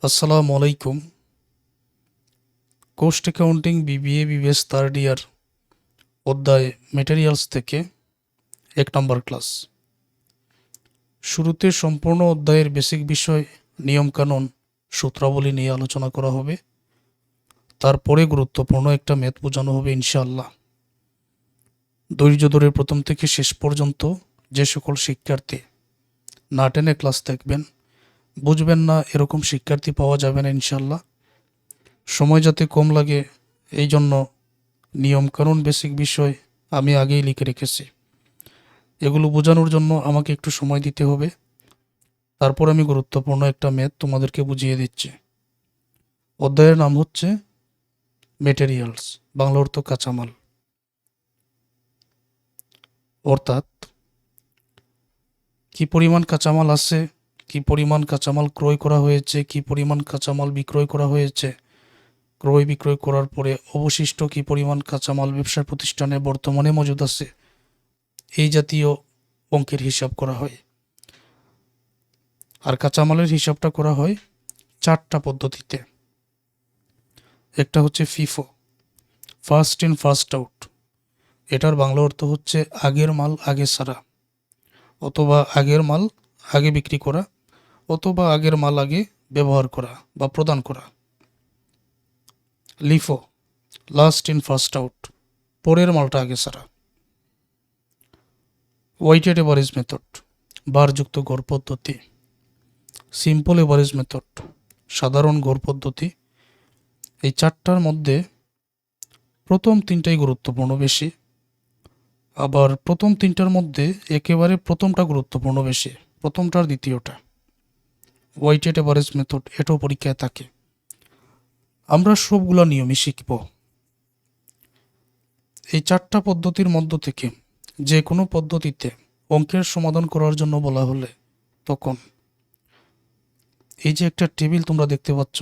আসসালামু আলাইকুম। Cost accounting BBA BBS third year অধ্যায় মেটেরিয়ালস থেকে 1 নম্বর ক্লাস। শুরুতে সম্পূর্ণ অধ্যায়ের বেসিক বিষয়, নিয়মকানুন, সূত্রাবলী নিয়ে আলোচনা করা হবে। তারপরে গুরুত্বপূর্ণ একটা ম্যাথ বোঝানো হবে ইনশাআল্লাহ। ধৈর্য ধরে প্রথম থেকে শেষ পর্যন্ত যে সকল শিক্ষার্থী না টেনে ক্লাস দেখবেন, বুঝবেন না, এরকম শিক্ষার্থী পাওয়া যাবে না ইনশাআল্লাহ। সময় যাতে কম লাগে এই জন্য নিয়মকানুন বেসিক বিষয় আমি আগেই লিখে রেখেছি। এগুলো বোঝানোর জন্য আমাকে একটু সময় দিতে হবে। তারপর আমি গুরুত্বপূর্ণ একটা ম্যাথ তোমাদেরকে বুঝিয়ে দিচ্ছি। অধ্যায়ের নাম হচ্ছে মেটেরিয়ালস, বাংলা অর্থ কাঁচামাল। অর্থাৎ কি পরিমাণ কাঁচামাল আছে, কি পরিমাণ কাঁচামাল ক্রয় করা হয়েছে, কি পরিমাণ কাঁচামাল বিক্রয় করা হয়েছে, ক্রয় বিক্রয় করার পরে অবশিষ্ট কি পরিমাণ কাঁচামাল ব্যবসার প্রতিষ্ঠানে বর্তমানে মজুদ আছে, এই জাতীয় অঙ্কের হিসাব করা হয়। আর কাঁচামালের হিসাবটা করা হয় 4টা পদ্ধতিতে। একটা হচ্ছে FIFO, first in first out. এটার বাংলা অর্থ হচ্ছে আগের মাল আগে ছাড়া, অথবা আগের মাল আগে বিক্রি করা, অথবা আগের মাল আগে ব্যবহার করা বা প্রদান করা। LIFO, last in first out, পরের মালটা আগে ছাড়া। ওয়েটেড এভারেজ মেথড, ভারযুক্ত গড় পদ্ধতি। সিম্পল এভারেজ মেথড, সাধারণ গড় পদ্ধতি। এই 4টার মধ্যে প্রথম 3টাই গুরুত্বপূর্ণ বেশি, আবার প্রথম 3টার মধ্যে একেবারে প্রথমটা গুরুত্বপূর্ণ বেশি, প্রথমটার দ্বিতীয়টা। ওয়েটেড এভারেজ মেথড, এটাও পরীক্ষায় থাকে। আমরা সবগুলা নিয়মই শিখব। এই 4টা পদ্ধতির মধ্য থেকে যে কোনো পদ্ধতিতে অঙ্কের সমাধান করার জন্য বলা হলে তখন এই যে একটা টেবিল তোমরা দেখতে পাচ্ছ,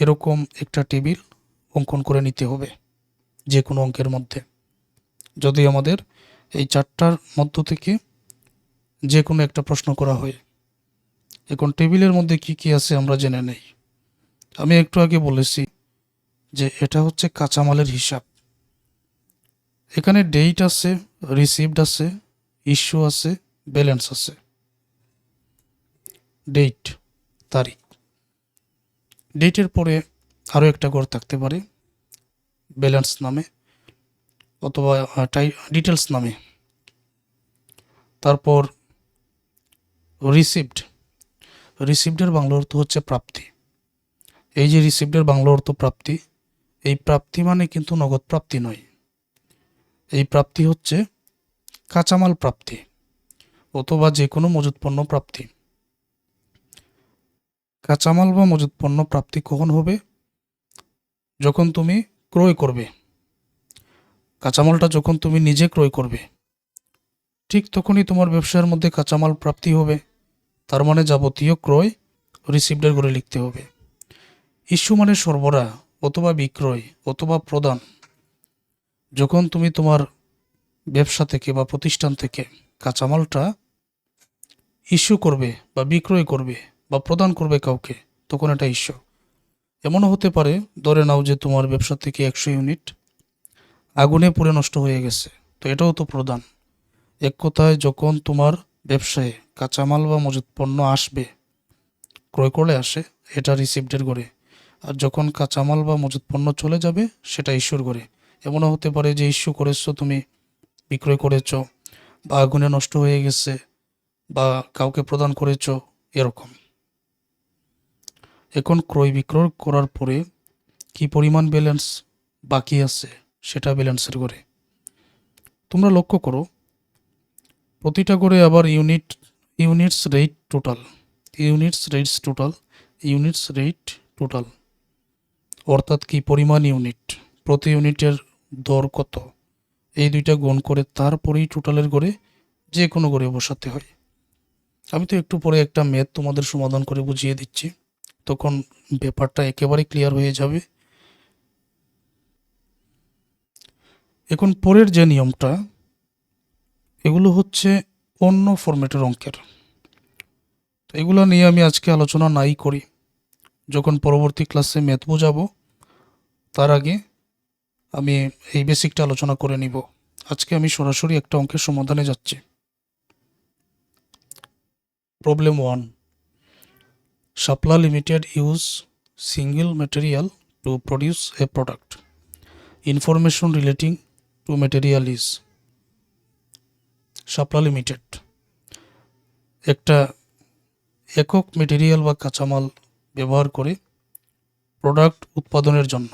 এরকম একটা টেবিল অঙ্কন করে নিতে হবে যে কোনো অঙ্কের মধ্যে, যদি আমাদের এই 4টার মধ্য থেকে যে কোনো একটা প্রশ্ন করা হয়। এখন টেবিলের মধ্যে কি কি আছে আমরা জেনে নেই। আমি একটু আগে বলেছি যে এটা হচ্ছে কাঁচামালের হিসাব। এখানে ডেট আছে, রিসিভড আছে, ইস্যু আছে, ব্যালেন্স আছে। ডেট, তারিখ। ডেটের পরে আরও একটা ঘর থাকতে পারে ব্যালেন্স নামে, অথবা ডিটেলস নামে। তারপর রিসিভড, রিসিভডের বাংলা অর্থ হচ্ছে প্রাপ্তি। এই যে রিসিভডের বাংলা অর্থ প্রাপ্তি, এই প্রাপ্তি মানে কিন্তু নগদ প্রাপ্তি নয়। এই প্রাপ্তি হচ্ছে কাঁচামাল প্রাপ্তি অথবা যে কোনো মজুত পণ্য প্রাপ্তি। কাঁচামাল বা মজুত পণ্য প্রাপ্তি কখন হবে? যখন তুমি ক্রয় করবে। কাঁচামালটা যখন তুমি নিজে ক্রয় করবে, ঠিক তখনই তোমার ব্যবসার মধ্যে কাঁচামাল প্রাপ্তি হবে। তার মানে যাবতীয় ক্রয় রিসিভডের করে লিখতে হবে। ইস্যু মানে সরবরাহ অথবা বিক্রয় অথবা প্রদান। যখন তুমি তোমার ব্যবসা থেকে বা প্রতিষ্ঠান থেকে কাঁচামালটা ইস্যু করবে বা বিক্রয় করবে বা প্রদান করবে কাউকে, তখন এটা ইস্যু। এমনও হতে পারে, ধরে নাও যে তোমার ব্যবসা থেকে 100 ইউনিট আগুনে পুড়ে নষ্ট হয়ে গেছে, তো এটাও তো প্রদান। এক কথায় যখন তোমার ব্যবসায় কাঁচামাল বা মজুত পণ্য আসবে, ক্রয় করলে আসে, এটা রিসিভডের করে। আর যখন কাঁচামাল বা মজুত পণ্য চলে যাবে, সেটা ইস্যুর করে। এমনও হতে পারে যে ইস্যু করেছো তুমি, বিক্রয় করেছো, বা আগুনে নষ্ট হয়ে গেছে, বা কাউকে প্রদান করেছো, এরকম। এখন ক্রয় বিক্রয় করার পরে কি পরিমাণ ব্যালেন্স বাকি আছে সেটা ব্যালেন্সের করে। তোমরা লক্ষ্য করো, প্রতিটা করে আবার units rate total, units rates total, units rate total. অর্থাৎ কি পরিমাণ ইউনিট, প্রতি ইউনিটের দর কত, এই দুইটা গুণ করে তারপরেই টোটালের করে যে কোনো করে বসাতে হয়। আমি তো একটু পরে একটা ম্যাথ তোমাদের সমাধান করে বুঝিয়ে দিচ্ছি, তখন ব্যাপারটা একেবারে ক্লিয়ার হয়ে যাবে। এখন পরের যে নিয়মটা, এগুলো হচ্ছে অন্য ফরম্যাটের অঙ্কের, তো এগুলো নিয়ে আমি আজকে আলোচনা নাই করি। যখন পরবর্তী ক্লাসে ম্যাথ বোঝাবো তার আগে আমি এই বেসিকটা আলোচনা করে নিব। আজকে আমি সরাসরি একটা অঙ্কের সমাধানে যাচ্ছি। Problem 1, Shapla Limited use single material to produce a product. Information relating to material is Shapla Limited একটা একক মেটেরিয়াল বা কাঁচামাল ব্যবহার করে প্রোডাক্ট উৎপাদনের জন্য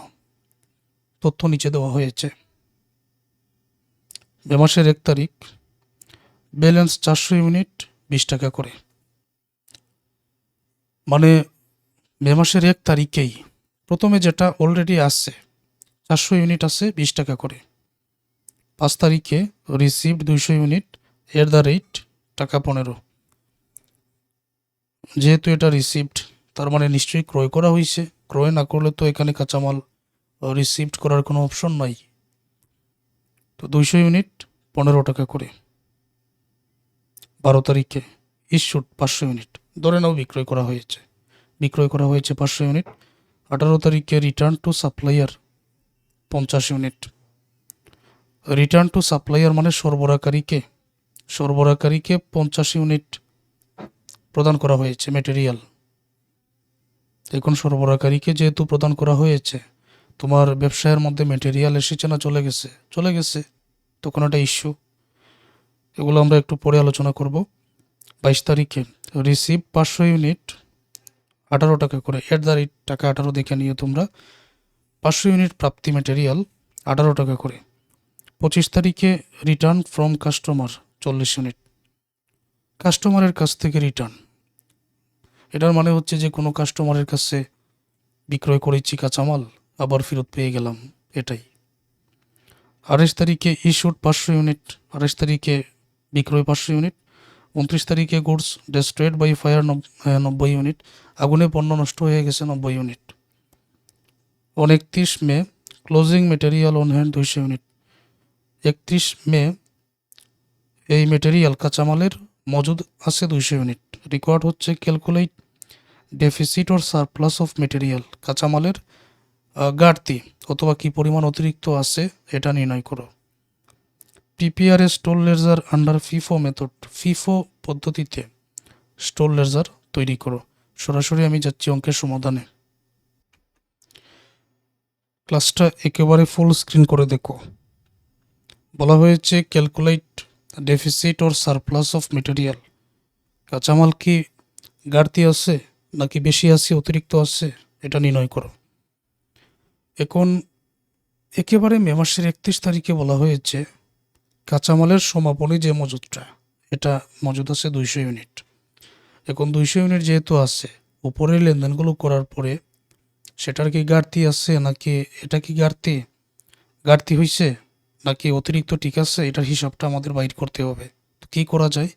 তথ্য নিচে দেওয়া হয়েছে। মে মাসের 1 তারিখ ব্যালেন্স 400 ইউনিট 20 টাকা করে, মানে মে মাসের 1 তারিখেই প্রথমে যেটা অলরেডি আছে 400 ইউনিট আছে 20 টাকা করে। 5 তারিখে received 200 unit at the rate টাকা 15। যেহেতু এটা রিসিভড তার মানে নিশ্চয়ই ক্রয় করা হয়েছে। ক্রয় না করলে তো এখানে কাঁচামাল রিসিভড করার কোনো অপশন নাই। তো 200 ইউনিট 15 টাকা করে। 12 তারিখে ইস্যুড 500 ইউনিট, ধরে নাও বিক্রয় করা হয়েছে 500 ইউনিট। 18 তারিখে return to supplier 50 unit. Return to supplier মানে সরবরাহকারীকে 50 ইউনিট প্রদান করা হয়েছে মেটেরিয়াল। এখন সরবরাহকারীকে যেহেতু প্রদান করা হয়েছে, তোমার ব্যবসায়ের মধ্যে মেটেরিয়াল এসেছে না চলে গেছে, তখন একটা ইস্যু। এগুলো আমরা একটু পরে আলোচনা করব। 22 তারিখে রিসিভ 500 ইউনিট 18 টাকা করে, এট দ্য রেট টাকা 18 দেখে নিও তোমরা। 500 ইউনিট প্রাপ্তি মেটেরিয়াল 18 টাকা করে। 25 তারিখে রিটার্ন ফ্রম কাস্টমার 40 ইউনিট, কাস্টমারের কাছ থেকে রিটার্ন। এটার মানে হচ্ছে যে কোনো কাস্টমারের কাছে বিক্রয় করেছি কাঁচামাল, আবার ফেরত পেয়ে গেলাম, এটাই। 28 তারিখে ইস্যুড 500 ইউনিট, 28 তারিখে বিক্রয় 500 ইউনিট। 29 তারিখে goods destroyed by fire 90 unit, আগুনে পণ্য নষ্ট হয়ে গেছে 90 unit. 29 May closing material on hand 200 unit. 31 মে এই মেটেরিয়াল কাঁচামালের মজুদ আছে 200 ইউনিট। রিকোয়ার্ড হচ্ছে calculate deficit or surplus of material, কাঁচামালের ঘাটতি অথবা কি পরিমাণ অতিরিক্ত আছে এটা নির্ণয় করো। Prepare a store ledger under FIFO method, FIFO পদ্ধতিতে স্টোর লেজার তৈরি করো। সরাসরি আমি যাচ্ছি অঙ্কের সমাধানে। ক্লাসটা একেবারে ফুল স্ক্রিন করে দেখো। বলা হয়েছে calculate deficit or surplus of material, কাঁচামাল কি ঘাটতি আছে নাকি বেশি আছে অতিরিক্ত আছে এটা নির্ণয় করো। এখন একেবারে মে মাসের 31 তারিখে বলা হয়েছে কাঁচামালের সমাপনী যে মজুদটা, এটা মজুদ আছে 200 ইউনিট। এখন 200 ইউনিট যেহেতু আছে, উপরের লেনদেনগুলো করার পরে সেটার কি ঘাটতি আছে নাকি এটা কি ঘাটতি হয়েছে নাকি অতিরিক্ত ঠিক আছে, এটার হিসাবটা আমাদের বাইর করতে হবে। তো কী করা যায়,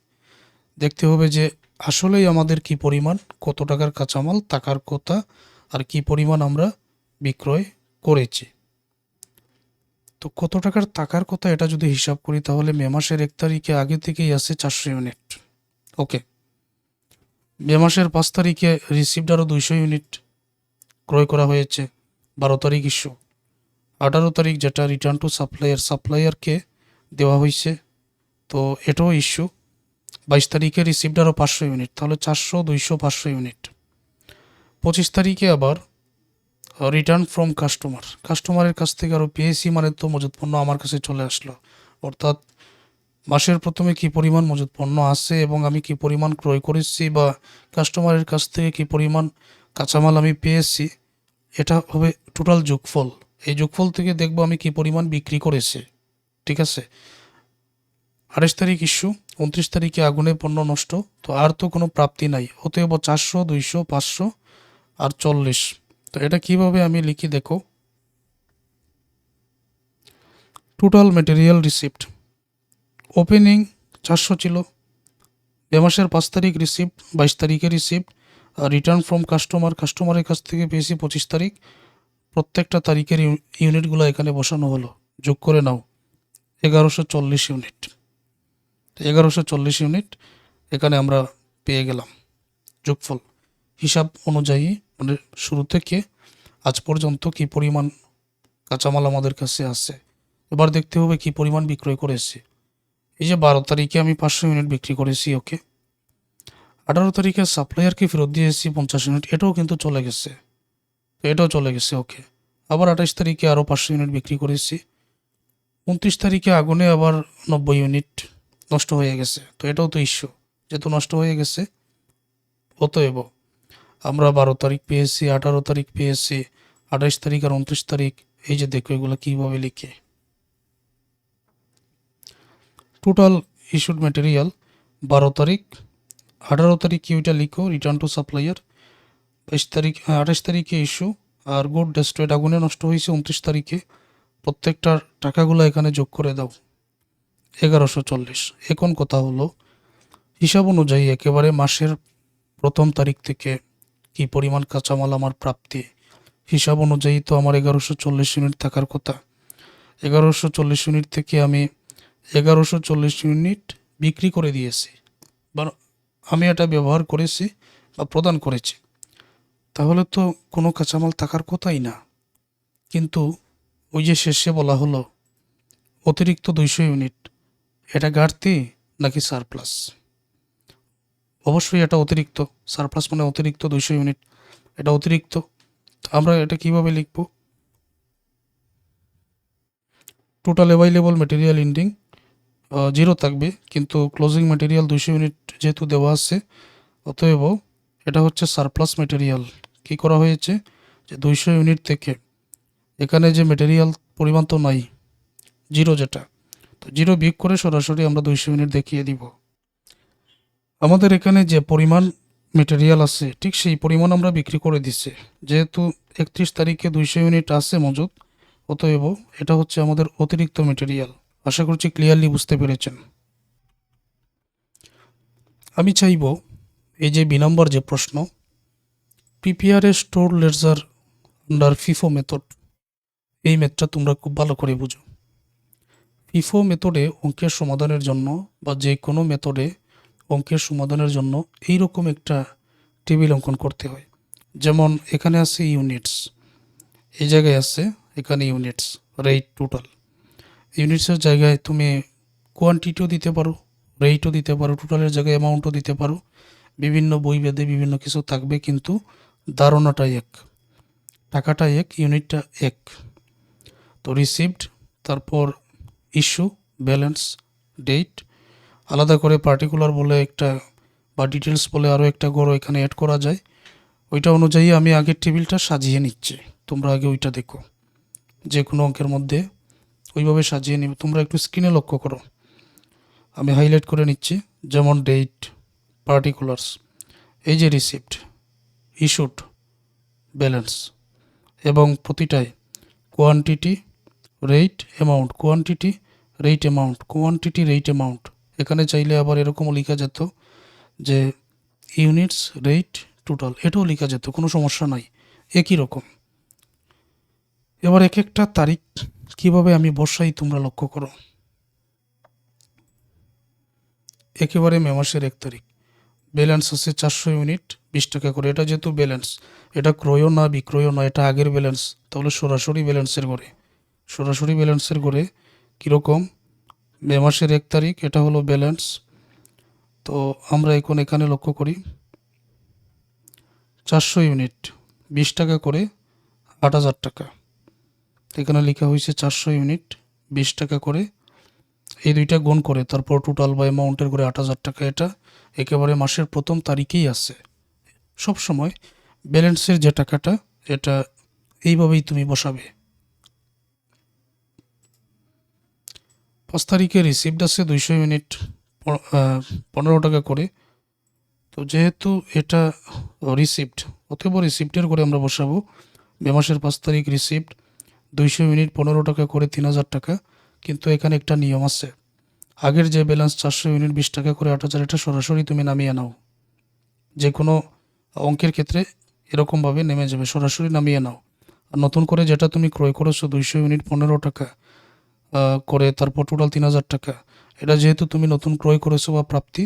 দেখতে হবে যে আসলেই আমাদের কি পরিমাণ, কত টাকার কাঁচামাল টাকার কথা আর কি পরিমাণ আমরা বিক্রয় করেছি। তো কত টাকার টাকার কথা এটা যদি হিসাব করি তাহলে মে মাসের 1 তারিখে আগে থেকেই আছে 400 ইউনিট। ওকে, মে মাসের 5 তারিখে রিসিভড আরও 200 ইউনিট ক্রয় করা হয়েছে, 12 তারিখ ইস্যু। 18 তারিখ যেটা রিটার্ন টু সাপ্লায়ারকে দেওয়া হয়েছে, তো এটাও ইস্যু। 22 তারিখে রিসিভড আরও 500 ইউনিট, তাহলে 400 200 500 ইউনিট। 25 তারিখে আবার রিটার্ন ফ্রম কাস্টমারের কাছ থেকে আরও পেয়েছি, মানে তো মজুদ পণ্য আমার কাছে চলে আসলো। অর্থাৎ মাসের প্রথমে কি পরিমাণ মজুদ পণ্য আছে এবং আমি কি পরিমাণ ক্রয় করেছি বা কাস্টমারের কাছ থেকে কি পরিমাণ কাঁচামাল আমি পেয়েছি, এটা হবে টোটাল যোগফল। এই যোগফল থেকে দেখবো আমি কি পরিমাণ বিক্রি করেছি। ঠিক আছে, 28 তারিখ ইস্যু। 29 তারিখে আগুনে পণ্য নষ্ট, তো আর তো কোনো প্রাপ্তি নাই, অতএব 400 200 500 আর 40। তো এটা কিভাবে আমি লিখি দেখো। টোটাল মেটেরিয়াল রিসিপ্ট ওপেনিং 400 ছিল, মে মাসের 5 তারিখ রিসিপ্ট, 22 তারিখে রিসিপ্ট, রিটার্ন ফ্রম কাস্টমারের কাছ থেকে পেয়েছি 25 তারিখ। প্রত্যেকটা তারিখের ইউনিটগুলো এখানে বসানো হলো, যোগ করে নাও 1140 ইউনিট। 1140 ইউনিট এখানে আমরা পেয়ে গেলাম যোগফল। হিসাব অনুযায়ী মানে শুরু থেকে আজ পর্যন্ত কি পরিমাণ কাঁচামাল আমাদের কাছে আছে। এবার দেখতে হবে কি পরিমাণ বিক্রয় করেছি। এই যে 12 তারিখে আমি 500 ইউনিট বিক্রি করেছি, ওকে। 18 তারিখে সাপ্লায়ারকে ফেরত দিয়েছি 50 ইউনিট, এটাও কিন্তু চলে গেছে, তো এটাও চলে গেছে, ওকে। আবার 28 তারিখে আরও 500 ইউনিট বিক্রি করেছি। 29 তারিখে আগুনে আবার 90 ইউনিট নষ্ট হয়ে গেছে, তো এটাও তো ইস্যু, যেহেতু নষ্ট হয়ে গেছে। অতএব আমরা 12 তারিখ পেয়েছি, 18 তারিখ পেয়েছি, 28 তারিখ আর 29 তারিখ। এই যে দেখো এগুলো কীভাবে লিখে। টোটাল ইস্যুড ম্যাটেরিয়াল 12 তারিখ, 18 তারিখ কি ওইটা লিখো, রিটার্ন টু সাপ্লায়ার। 28 তারিখে ইস্যু, আর গুড ডেস্ট্রয়েড আগুনে নষ্ট হয়েছে 29 তারিখে। প্রত্যেকটার টাকাগুলো এখানে যোগ করে দাও, 1140। এখন কথা হলো হিসাব অনুযায়ী একেবারে মাসের প্রথম তারিখ থেকে কি পরিমাণ কাঁচামাল আমার প্রাপ্তি, হিসাব অনুযায়ী তো আমার 1140 ইউনিট থাকার কথা। 1140 ইউনিট থেকে আমি 1140 ইউনিট বিক্রি করে দিয়েছি, বা আমি এটা ব্যবহার করেছি বা প্রদান করেছি, তাহলে তো কোনো কাঁচামাল থাকার কথাই না। কিন্তু ওই যে শেষে বলা হলো অতিরিক্ত 200 ইউনিট, এটা ঘাটতি নাকি সারপ্লাস? অবশ্যই এটা অতিরিক্ত। সারপ্লাস মানে অতিরিক্ত 200 ইউনিট, এটা অতিরিক্ত। আমরা এটা কিভাবে লিখব? টোটাল অ্যাভাইলেবল মেটেরিয়াল ইন্ডিং 0 থাকবে, কিন্তু ক্লোজিং মেটেরিয়াল 200 ইউনিট যেহেতু দেওয়া আছে, অতএব এটা হচ্ছে সারপ্লাস মেটেরিয়াল। কি করা হয়েছে যে 200 ইউনিট থেকে এখানে যে মেটেরিয়াল পরিমাণ তো নাই, 0 যেটা, তো 0 বিয়োগ করে সরাসরি আমরা 200 ইউনিট দেখিয়ে দিব। আমাদের এখানে যে পরিমাণ মেটেরিয়াল আছে ঠিক সেই পরিমাণ আমরা বিক্রি করে দিচ্ছি। যেহেতু 31 তারিখে 200 ইউনিট আছে মজুদ, অতএব এটা হচ্ছে আমাদের অতিরিক্ত মেটেরিয়াল। আশা করছি ক্লিয়ারলি বুঝতে পেরেছেন। আমি চাইব এই যে বি নম্বর যে প্রশ্ন, prepare a store ledger under FIFO method, এই মেথডটা তোমরা খুব ভালো করে বুঝো। ফিফো মেথডে অঙ্কের সমাধানের জন্য বা যে কোনো মেথডে অঙ্কের সমাধানের জন্য এই রকম একটা টেবিল অঙ্কন করতে হয়। যেমন এখানে আছে ইউনিটস, এই জায়গায় আছে এখানে ইউনিটস, রেট টোটাল। ইউনিটসের জায়গায় তুমি কোয়ান্টিটিও দিতে পারো, রেটও দিতে পারো, টোটালের জায়গায় অ্যামাউন্টও দিতে পারো। বিভিন্ন বই ভেদে বিভিন্ন কিছু থাকবে, কিন্তু ধারণাটা এক, টাকাটা এক, ইউনিটটা এক। তো রিসিভড, তারপর ইস্যু, ব্যালেন্স, ডেট, আলাদা করে পার্টিকুলার বলে একটা বা ডিটেলস বলে আরও একটা গড় এখানে অ্যাড করা যায়। ওইটা অনুযায়ী আমি আগের টেবিলটা সাজিয়ে নিচ্ছি, তোমরা আগে ওইটা দেখো। যে কোনো অঙ্কের মধ্যে ওইভাবে সাজিয়ে নিব, তোমরা একটু স্ক্রিনে লক্ষ্য করো। আমি হাইলাইট করে নিচ্ছি, যেমন ডেট, পার্টিকুলার্স, এই যে রিসিপ্ট, ইস্যুড, ব্যালেন্স, এবং প্রতিটায় quantity, rate, amount, quantity, rate, amount, quantity, rate, amount. এখানে চাইলে আবার এরকমও লেখা যেত যে ইউনিটস, রেট, টোটাল, এটাও লেখা যেত, কোনো সমস্যা নাই, একই রকম। এবার এক একটা তারিখ কিভাবে আমি বসাই তোমরা লক্ষ্য করো। একেবারে মে মাসের 1 তারিখ ব্যালেন্স আছে 400 ইউনিট, 20 টাকা করে। এটা যেহেতু ব্যালেন্স, এটা ক্রয়ও না বিক্রয়ও না, এটা আগের ব্যালেন্স, তাহলে সরাসরি ব্যালেন্সের ঘরে, সরাসরি ব্যালেন্সের ঘরে কীরকম, মে মাসের 1 তারিখ, এটা হলো ব্যালেন্স। তো আমরা এখন এখানে লক্ষ্য করি 400 ইউনিট, 20 টাকা করে, 8,000 টাকা। এখানে লেখা হয়েছে 400 ইউনিট, 20 টাকা করে, এই দুইটা গুণ করে তারপর টোটাল বা অ্যামাউন্টের করে 8,000 টাকা। এটা একেবারে মাসের প্রথম তারিখেই আছে। সব সময় ব্যালেন্সের যে টাকাটা, এটা এইভাবেই তুমি বসাবে। 5 তারিখে রিসিভড আছে 200 ইউনিট, 15 টাকা করে। তো যেহেতু এটা রিসিপ্ট, অথবা রিসিপ্টের করে আমরা বসাবো। মে মাসের 5 তারিখ রিসিপ্ট 200 ইউনিট, 15 টাকা করে, 3,000 টাকা। কিন্তু এখানে একটা নিয়ম আছে, আগের যে ব্যালেন্স 400 ইউনিট 20 টাকা করে 8,000, এটা সরাসরি তুমি নামিয়ে নাও। যে কোনো অঙ্কের ক্ষেত্রে এরকমভাবে নেমে যাবে, সরাসরি নামিয়ে নাও। আর নতুন করে যেটা তুমি ক্রয় করেছো 200 ইউনিট 15 টাকা করে, তারপর টোটাল 3,000 টাকা, এটা যেহেতু তুমি নতুন ক্রয় করেছো বা প্রাপ্তি,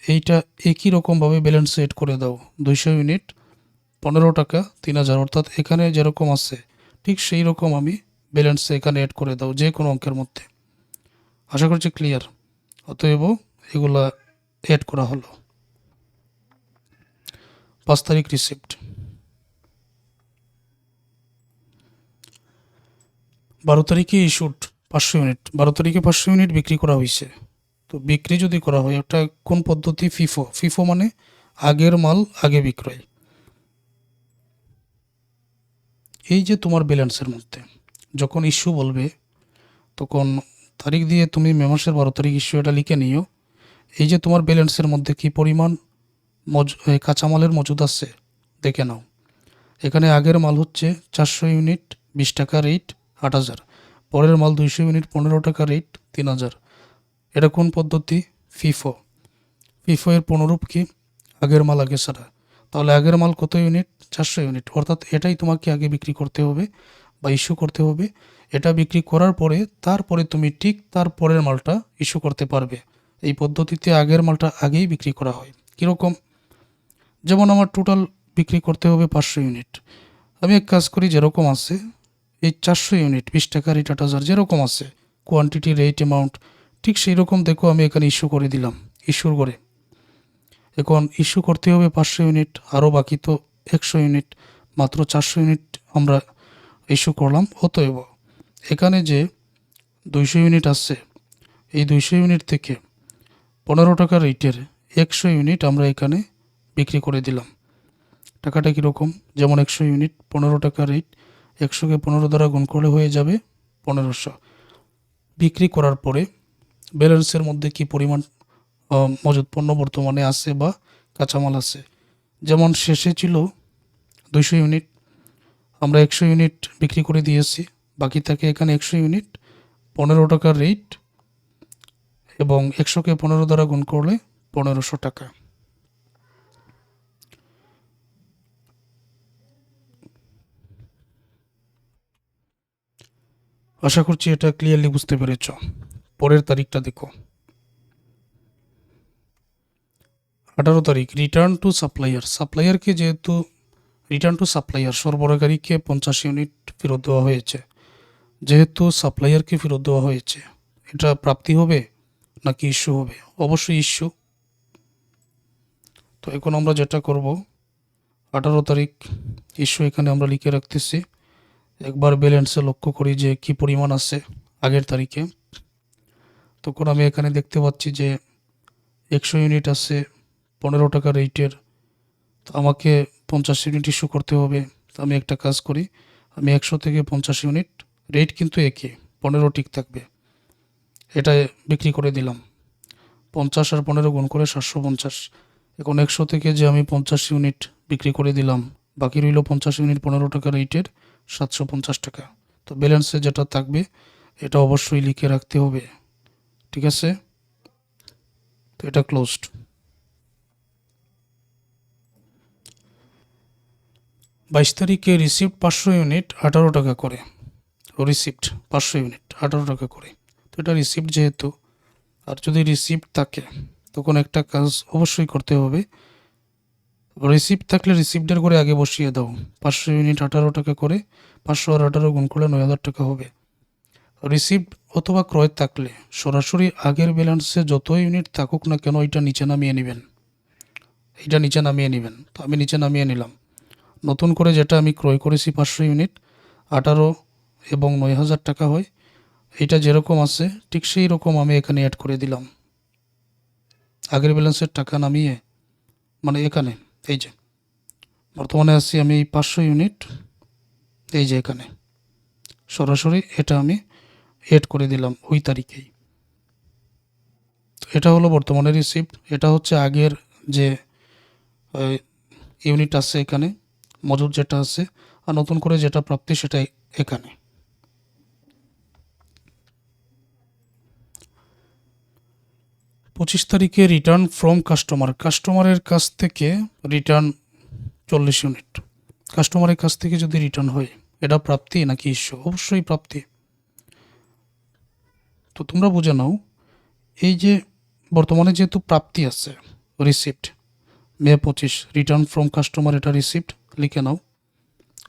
এইটা একই রকমভাবে ব্যালেন্স সেট করে দাও। 200 ইউনিট টাকা 3000, অর্থাৎ এখানে যেরকম আছে ঠিক সেই রকম আমি ব্যালেন্সে এখানে অ্যাড করে দাও যে কোনো অঙ্কের মধ্যে। আশা করছি ক্লিয়ার। অতএব এগুলা অ্যাড করা হলো। 5 তারিখ রিসিপ্ট। 12 তারিখে ইস্যুড 500 ইউনিট। 12 তারিখে 500 ইউনিট বিক্রি করা হয়েছে। তো বিক্রি যদি করা হয়, ওটা কোন পদ্ধতি? ফিফো। ফিফো মানে আগের মাল আগে বিক্রয়। এই যে তোমার ব্যালেন্সের মধ্যে যখন ইস্যু বলবে, তখন তারিখ দিয়ে তুমি মে মাসের 12 তারিখ ইস্যু এটা লিখে নিও। এই যে তোমার ব্যালেন্সের মধ্যে কি পরিমাণ কাঁচামালের মজুদ আছে দেখে নাও। এখানে আগের মাল হচ্ছে 400 ইউনিট 20 টাকা রেট 8000, পরের মাল 200 ইউনিট 15 টাকা রেট 3000। এটা কোন পদ্ধতি? ফিফো। ফিফো এর পুনরূপ কি? আগের মাল আগে ছাড়া। তাহলে আগের মাল কত ইউনিট? 400 ইউনিট, অর্থাৎ এটাই তোমাকে আগে বিক্রি করতে হবে বা ইস্যু করতে হবে। এটা বিক্রি করার পরে তারপরে তুমি ঠিক তার পরের মালটা ইস্যু করতে পারবে। এই পদ্ধতিতে আগের মালটা আগেই বিক্রি করা হয়। কীরকম? যেমন আমার টোটাল বিক্রি করতে হবে 500 ইউনিট। আমি এক কাজ করি, যেরকম আছে এই 400 ইউনিট 20 টাকা রেট 8000 যেরকম আছে কোয়ান্টিটি রেট অ্যামাউন্ট ঠিক সেই রকম দেখো আমি এখানে ইস্যু করে দিলাম ইস্যুর করে। এখন ইস্যু করতে হবে 500 ইউনিট, আরও বাকি তো 100 ইউনিট, মাত্র 400 ইউনিট আমরা ইস্যু করলাম। অতএব এখানে যে 200 ইউনিট আছে, এই 200 ইউনিট থেকে 15 টাকা রেটের 100 ইউনিট আমরা এখানে বিক্রি করে দিলাম। টাকাটা কীরকম? যেমন 100 ইউনিট 15 টাকা রেট, 100কে 15 দ্বারা গুণ করলে হয়ে যাবে 1500। বিক্রি করার পরে ব্যালেন্সের মধ্যে কি পরিমাণ মজুদ পণ্য বর্তমানে আছে বা কাঁচামাল আছে। যেমন শেষে ছিল 200 ইউনিট, আমরা 100 ইউনিট বিক্রি করে দিয়েছি, বাকি থাকে এখানে 100 ইউনিট 15 টাকার রেট এবং 100কে 15 দ্বারা গুণ করলে 1500 টাকা। আশা করছি এটা ক্লিয়ারলি বুঝতে পেরেছ। পরের তারিখটা দেখো, 18 তারিখ রিটার্ন টু সাপ্লায়ার। সাপ্লায়ারকে যেহেতু রিটার্ন টু সাপ্লায়ার সরবরাহকারীকে 50 ইউনিট ফেরত দেওয়া হয়েছে, যেহেতু সাপ্লায়ারকে ফেরত দেওয়া হয়েছে, এটা প্রাপ্তি হবে নাকি ইস্যু হবে? অবশ্যই ইস্যু। তো এখন আমরা যেটা করব, 18 তারিখ ইস্যু এখানে আমরা লিখে রাখতেছি। একবার ব্যালেন্সে লক্ষ্য করি যে কি পরিমাণ আছে আগের তারিখে। তখন আমি এখানে দেখতে পাচ্ছি যে 100 ইউনিট আছে 15 টাকা রেটের, তো আমাকে 50 ইউনিট ইস্যু করতে হবে। তো আমি একটা কাজ করি, আমি 100 থেকে 50 ইউনিট, রেট কিন্তু একই 15 ঠিক থাকবে, এটা বিক্রি করে দিলাম। 50 আর 15 গুণ করে 750। এখন 100 থেকে যে আমি 50 ইউনিট বিক্রি করে দিলাম, বাকি রইল 50 ইউনিট 15 টাকা রেটের 750 টাকা। তো ব্যালেন্সে যেটা থাকবে এটা অবশ্যই লিখে রাখতে হবে, ঠিক আছে? তো এটা ক্লোজড। 22 তারিখে রিসিপ্ট 500 ইউনিট 18 টাকা করে। রিসিপ্ট 500 ইউনিট 18 টাকা করে। তো এটা রিসিপ্ট যেহেতু, আর যদি রিসিপ্ট থাকে তখন একটা কাজ অবশ্যই করতে হবে, রিসিপ্ট থাকলে রিসিপ্টের করে আগে বসিয়ে দাও। 500 ইউনিট 18 টাকা করে, 500 আর 18 গুণ করলে 9000 টাকা হবে। রিসিপ্ট অথবা ক্রয় থাকলে সরাসরি আগের ব্যালেন্সে যত ইউনিট থাকুক না কেন এটা নিচে নামিয়ে নেবেন, এটা নিচে নামিয়ে নেবেন। তো আমি নিচে নামিয়ে নিলাম। নতুন করে যেটা আমি ক্রয় করেছি 500 ইউনিট 18 এবং 9000 টাকা হয়, এটা যেরকম আছে ঠিক সেই রকম আমি এখানে অ্যাড করে দিলাম। আগের ব্যালেন্সের টাকা নামিয়ে, মানে এখানে এই যে বর্তমানে আছি আমি 500 ইউনিট, এই যে এখানে সরাসরি এটা আমি অ্যাড করে দিলাম ওই তারিখেই। এটা হলো বর্তমানে রিসিপ্ট, এটা হচ্ছে আগের যে ইউনিট আছে এখানে মজুদ যেটা আছে, আর নতুন করে যেটা প্রাপ্তি সেটা এখানে। 25 তারিখে রিটার্ন ফ্রম কাস্টমার। কাস্টমারের কাছ থেকে রিটার্ন 40 ইউনিট। কাস্টমারের কাছ থেকে যদি রিটার্ন হয় এটা প্রাপ্তি নাকি ইস্যু? অবশ্যই প্রাপ্তি। তো তোমরা বুঝে নাও, এই যে বর্তমানে যেহেতু প্রাপ্তি আছে receipt, May 25 return from customer, এটা রিসিপ্ট লিখে নাও,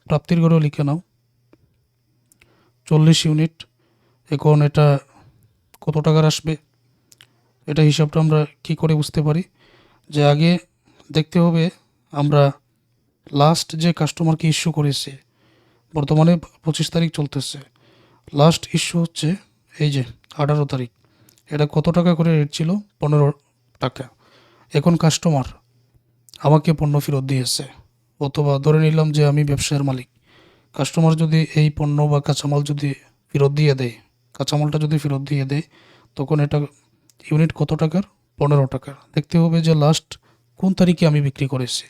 প্রাপ্তির ঘরেও লিখে নাও 40 ইউনিট। এখন এটা কত টাকার আসবে, এটা হিসাবটা আমরা কি করে বুঝতে পারি, যে আগে দেখতে হবে আমরা লাস্ট যে কাস্টমারকে ইস্যু করেছে, বর্তমানে 25 তারিখ চলতেছে, লাস্ট ইস্যু হচ্ছে এই যে 18 তারিখ, এটা কত টাকা করে রেট ছিল, 15 টাকা। এখন কাস্টমার আমাকে পণ্য ফেরত দিয়েছে, অথবা ধরে নিলাম যে আমি ব্যবসায়ের মালিক, কাস্টমার যদি এই পণ্য বা কাঁচামাল যদি ফেরত দিয়ে দেয়, কাঁচামালটা যদি ফেরত দিয়ে দেয়, তখন এটা ইউনিট কত টাকার, 15 টাকা। দেখতে হবে যে লাস্ট কোন তারিখে আমি বিক্রি করেছি,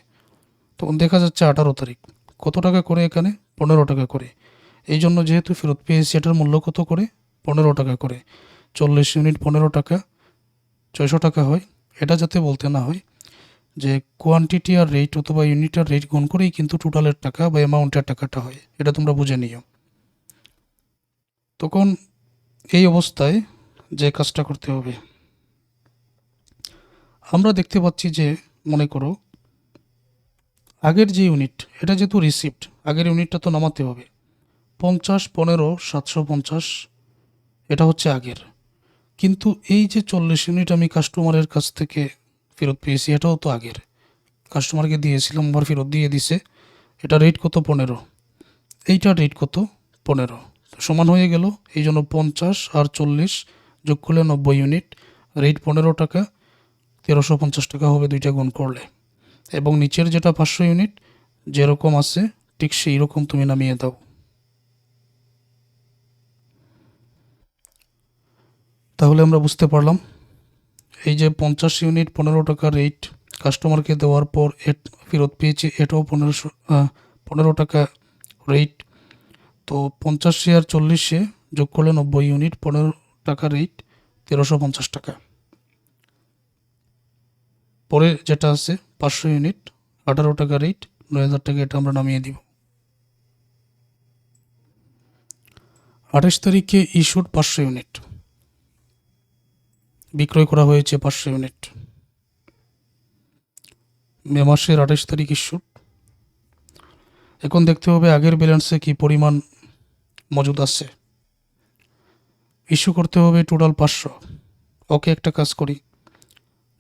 তখন দেখা যাচ্ছে 18 তারিখ। কত টাকা করে এখানে, 15 টাকা করে। এই জন্য যেহেতু ফেরত পেয়েছি, এটার মূল্য কত করে, 15 টাকা করে। 40 ইউনিট 15 টাকা, 600 টাকা হয়। এটা যাতে বলতে না হয় যে কোয়ান্টিটি আর রেট অথবা ইউনিট আর রেট গুণ করেই কিন্তু টোটালের টাকা বা অ্যামাউন্টের টাকাটা হয়, এটা তোমরা বুঝে নিও। তখন এই অবস্থায় যে কাজটা করতে হবে, আমরা দেখতে পাচ্ছি যে মনে করো আগের যে ইউনিট, এটা যেহেতু রিসিপ্ট, আগের ইউনিটটা তো নামাতে হবে। 50, 15, 750 এটা হচ্ছে আগের। কিন্তু এই যে 40 ইউনিট আমি কাস্টমারের কাছ থেকে ফেরত পেয়েছি, এটাও তো আগের, কাস্টমারকে দিয়েছিলাম, আবার ফেরত দিয়ে দিছে। এটা রেট কত, 15, এইটার রেট কত, 15, সমান হয়ে গেল। এই জন্য 50 আর 40 যোগ করলে 90 ইউনিট, রেট 15 টাকা, 1350 টাকা হবে দুইটা গুণ করলে। এবং নিচের যেটা 500 ইউনিট যেরকম আছে ঠিক সেই রকম তুমি নামিয়ে দাও। তাহলে আমরা বুঝতে পারলাম এই যে 50 ইউনিট 15 টাকা রেট কাস্টমারকে দেওয়ার পর ফেরত পেয়েছি, এটাও 15 টাকা রেট। তো 50 আর 40 যোগ করলে 90 ইউনিট, 15 টাকা রেট, 1350 টাকা। পরে যেটা আছে 500 ইউনিট 18 টাকা রেট, 9000 টাকা, এটা আমরা নামিয়ে দিব। 28 তারিখে ইস্যুড 500 ইউনিট, বিক্রয় করা হয়েছে 500 ইউনিট, মে মাসের 28 তারিখ ইস্যুড। এখন দেখতে হবে আগের ব্যালেন্সে কি পরিমাণ মজুদ আছে, ইস্যু করতে হবে টোটাল 500। ওকে, একটা কাজ করি,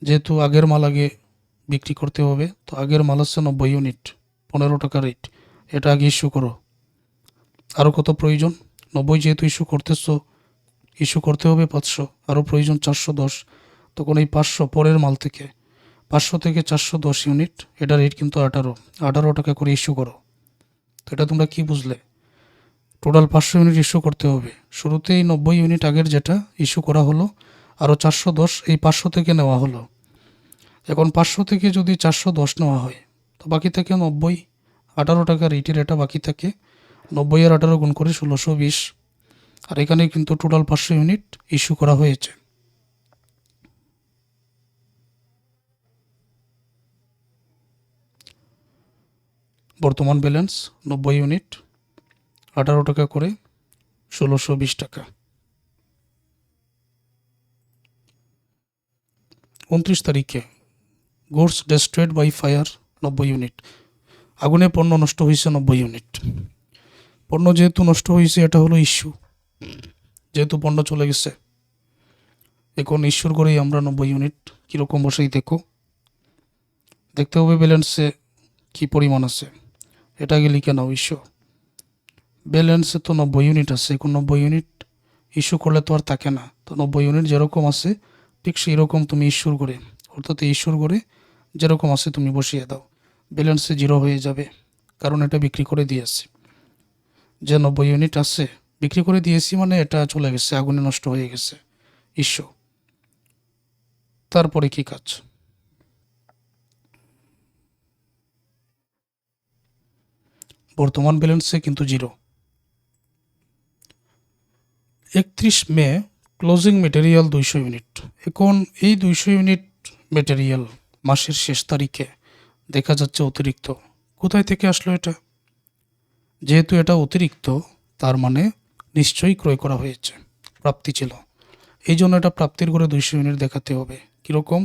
যেহেতু আগের মাল আগে বিক্রি করতে হবে, তো আগের মাল আছে 90 ইউনিট, 15 টাকা রেট, এটা আগে ইস্যু করো। আরও কত প্রয়োজন, 90 যেহেতু ইস্যু করতেছো, ইস্যু করতে হবে 500, আরও প্রয়োজন 410। তখন এই 500 পরের মাল থেকে, 500 থেকে 410 ইউনিট, এটা রেট কিন্তু 18 টাকা করে ইস্যু করো। তো এটা তোমরা কি বুঝলে, টোটাল 500 ইউনিট ইস্যু করতে হবে। শুরুতেই 90 ইউনিট আগের যেটা ইস্যু করা হলো, আরও 410 এই 500 থেকে নেওয়া হলো। এখন 500 থেকে যদি 410 নেওয়া হয়, তো বাকি থাকে 90, 18 টাকা রেটের এটা বাকি থাকে। 90 আর 18 গুণ করে 1620। আর এখানে কিন্তু টোটাল 500 ইউনিট ইস্যু করা হয়েছে। বর্তমান ব্যালেন্স 90 ইউনিট, 18 টাকা করে, 1620 টাকা। 29 তারিখে goods destroyed by fire 90 unit, আগুনে পণ্য নষ্ট হয়েছে 90 ইউনিট। পণ্য যেহেতু নষ্ট হয়েছে, এটা হলো ইস্যু, যেহেতু পণ্য চলে গেছে। এখন ইস্যুর করেই আমরা 90 ইউনিট কীরকম বসেই দেখো, দেখতে হবে ব্যালেন্সে কী পরিমাণ আছে, এটা আগে লিখে নাও। ইস্যু ব্যালেন্সে তো 90 ইউনিট আছে, এখন 90 ইউনিট ইস্যু করলে তো আর থাকে না, তো 90 ইউনিট যেরকম আছে ঠিক সেই রকম তুমি ইস্যুর করে, অর্থাৎ ইস্যুর করে যেরকম আছে তুমি বসিয়ে দাও। ব্যালেন্সে 0 হয়ে যাবে, কারণ এটা বিক্রি করে দিয়েছি। যে 90 ইউনিট আছে বিক্রি করে দিয়েছি মানে এটা চলে গেছে, আগুনে নষ্ট হয়ে গেছে, ইস্যু। তারপরে কি কাজ, বর্তমান ব্যালেন্সে কিন্তু 0। 31 মে ক্লোজিং মেটেরিয়াল 200 ইউনিট। এখন এই 200 ইউনিট মেটেরিয়াল মাসের শেষ তারিখে দেখা যাচ্ছে অতিরিক্ত। কোথায় থেকে আসলো এটা, যেহেতু এটা অতিরিক্ত তার মানে নিশ্চয়ই ক্রয় করা হয়েছে, প্রাপ্তি ছিল। এই জন্য এটা প্রাপ্তির করে 200 ইউনিট দেখাতে হবে। কীরকম,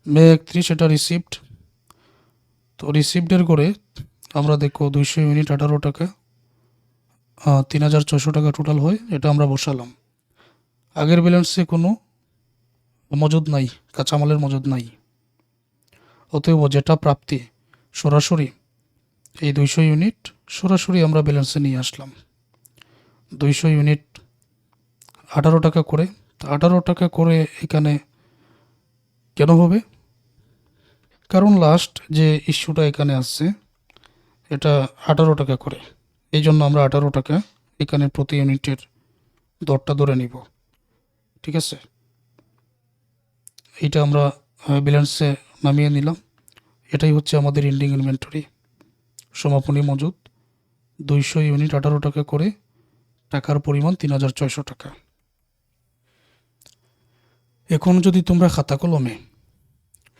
মে 31 এটা রিসিভড। তো রিসিভডের করে আমরা দেখো 200 ইউনিট 18 টাকা, 3600 টাকা টোটাল হয়, এটা আমরা বসালাম। আগের ব্যালেন্সে কোনো মজুদ নাই, কাঁচামালের মজুদ নাই, অতএব যেটা প্রাপ্তি সরাসরি এই 200 ইউনিট সরাসরি আমরা ব্যালেন্সে নিয়ে আসলাম। 200 ইউনিট 18 টাকা করে, 18 টাকা করে এখানে কেন হবে? কারণ লাস্ট যে ইস্যুটা এখানে আসছে এটা 18 টাকা করে, এই জন্য আমরা 18 টাকা এখানে প্রতি ইউনিটের দরটা ধরে নিব। ঠিক আছে, এইটা আমরা ব্যালেন্সে নামিয়ে নিলাম। এটাই হচ্ছে আমাদের এন্ডিং ইনভেন্টরি, সমাপনী মজুদ 200 ইউনিট 18 টাকা করে, টাকার পরিমাণ 3600 টাকা। এখন যদি তোমরা খাতা কলমে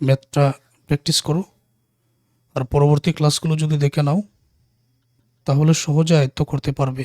ম্যাথটা প্র্যাকটিস করো আর পরবর্তী ক্লাসগুলো যদি দেখে নাও তাহলে সহজে আয়ত্ত করতে পারবে।